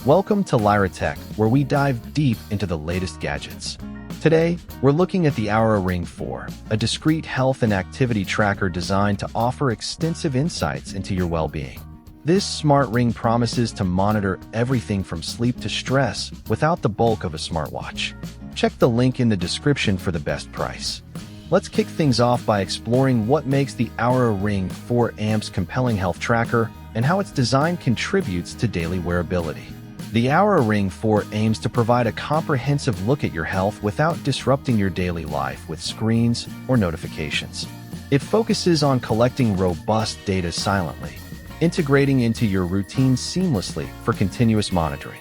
Welcome to Lyra Tech, where we dive deep into the latest gadgets. Today, we're looking at the Oura Ring 4, a discreet health and activity tracker designed to offer extensive insights into your well-being. This smart ring promises to monitor everything from sleep to stress without the bulk of a smartwatch. Check the link in the description for the best price. Let's kick things off by exploring what makes the Oura Ring 4 Amp's compelling health tracker and how its design contributes to daily wearability. The Oura Ring 4 aims to provide a comprehensive look at your health without disrupting your daily life with screens or notifications. It focuses on collecting robust data silently, integrating into your routine seamlessly for continuous monitoring.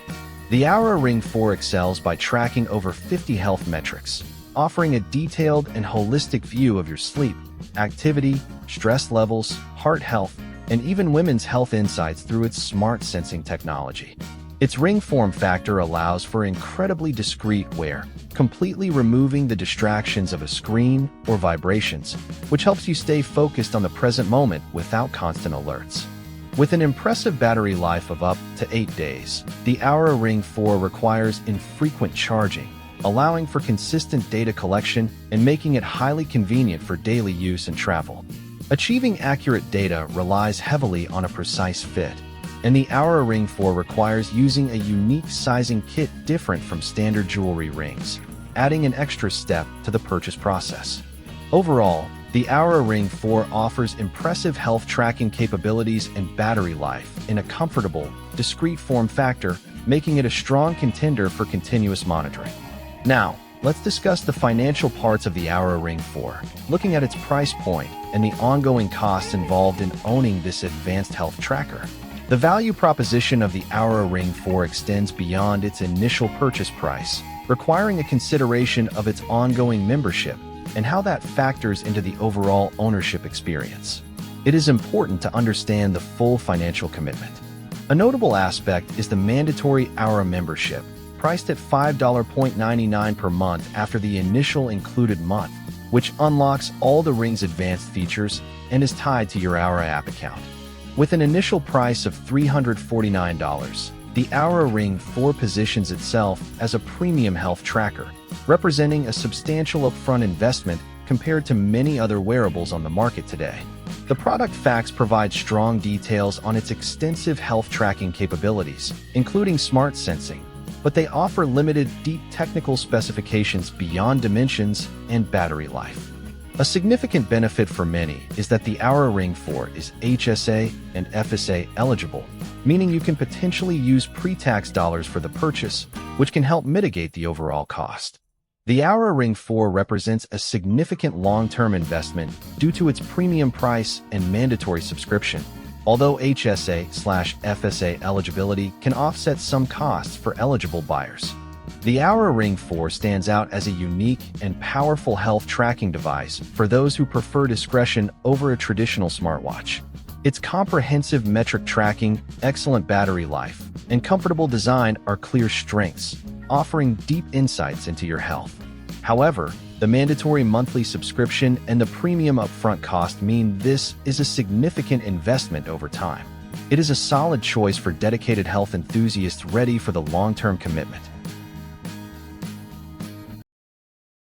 The Oura Ring 4 excels by tracking over 50 health metrics, offering a detailed and holistic view of your sleep, activity, stress levels, heart health, and even women's health insights through its smart sensing technology. Its ring form factor allows for incredibly discreet wear, completely removing the distractions of a screen or vibrations, which helps you stay focused on the present moment without constant alerts. With an impressive battery life of up to 8 days, the Oura Ring 4 requires infrequent charging, allowing for consistent data collection and making it highly convenient for daily use and travel. Achieving accurate data relies heavily on a precise fit, and the Oura Ring 4 requires using a unique sizing kit different from standard jewelry rings, adding an extra step to the purchase process. Overall, the Oura Ring 4 offers impressive health tracking capabilities and battery life in a comfortable, discreet form factor, making it a strong contender for continuous monitoring. Now, let's discuss the financial parts of the Oura Ring 4, looking at its price point and the ongoing costs involved in owning this advanced health tracker. The value proposition of the Oura Ring 4 extends beyond its initial purchase price, requiring a consideration of its ongoing membership and how that factors into the overall ownership experience. It is important to understand the full financial commitment. A notable aspect is the mandatory Oura membership, priced at $5.99 per month after the initial included month, which unlocks all the ring's advanced features and is tied to your Oura app account. With an initial price of $349, the Oura Ring 4 positions itself as a premium health tracker, representing a substantial upfront investment compared to many other wearables on the market today. The product facts provide strong details on its extensive health tracking capabilities, including smart sensing, but they offer limited, deep technical specifications beyond dimensions and battery life. A significant benefit for many is that the Oura Ring 4 is HSA and FSA eligible, meaning you can potentially use pre-tax dollars for the purchase, which can help mitigate the overall cost. The Oura Ring 4 represents a significant long-term investment due to its premium price and mandatory subscription, although HSA/FSA eligibility can offset some costs for eligible buyers. The Oura Ring 4 stands out as a unique and powerful health tracking device for those who prefer discretion over a traditional smartwatch. Its comprehensive metric tracking, excellent battery life, and comfortable design are clear strengths, offering deep insights into your health. However, the mandatory monthly subscription and the premium upfront cost mean this is a significant investment over time. It is a solid choice for dedicated health enthusiasts ready for the long-term commitment.